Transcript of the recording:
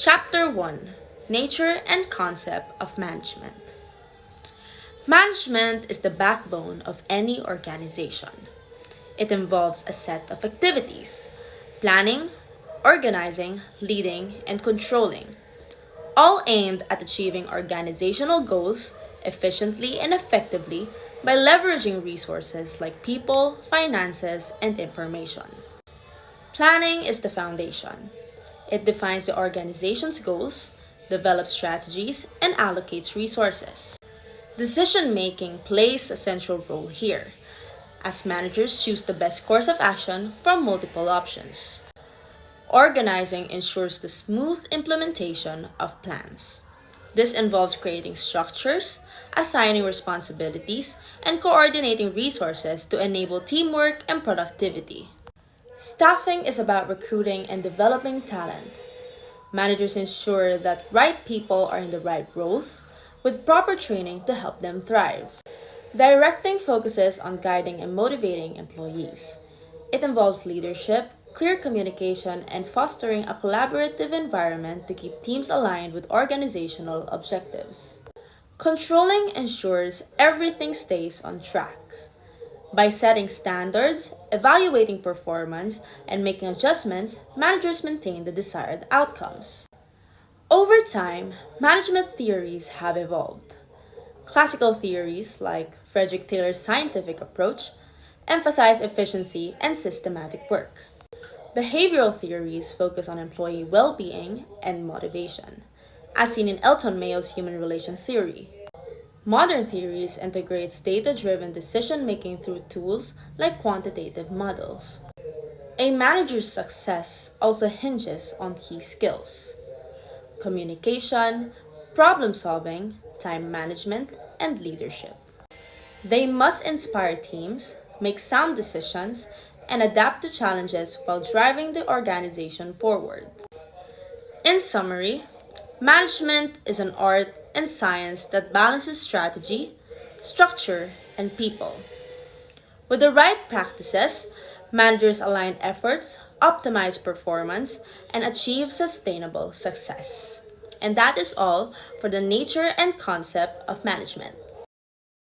Chapter 1: Nature and Concept of Management. Management is the backbone of any organization. It involves a set of activities: planning, organizing, leading, and controlling, all aimed at achieving organizational goals efficiently and effectively by leveraging resources like people, finances, and information. Planning is the foundation. It defines the organization's goals, develops strategies, and allocates resources. Decision making plays a central role here, as managers choose the best course of action from multiple options. Organizing ensures the smooth implementation of plans. This involves creating structures, assigning responsibilities, and coordinating resources to enable teamwork and productivity. Staffing is about recruiting and developing talent. Managers ensure that right people are in the right roles, with proper training to help them thrive. Directing focuses on guiding and motivating employees. It involves leadership, clear communication, and fostering a collaborative environment to keep teams aligned with organizational objectives. Controlling ensures everything stays on track. By setting standards, evaluating performance, and making adjustments, managers maintain the desired outcomes. Over time, management theories have evolved. Classical theories, like Frederick Taylor's scientific approach, emphasize efficiency and systematic work. Behavioral theories focus on employee well being and motivation, as seen in Elton Mayo's human relations theory. Modern theories integrates data-driven decision-making through tools like quantitative models. A manager's success also hinges on key skills: communication, problem-solving, time management, and leadership. They must inspire teams, make sound decisions, and adapt to challenges while driving the organization forward. In summary, management is an art and science that balances strategy, structure, and people. With the right practices, managers align efforts, optimize performance, and achieve sustainable success. And that is all for the nature and concept of management.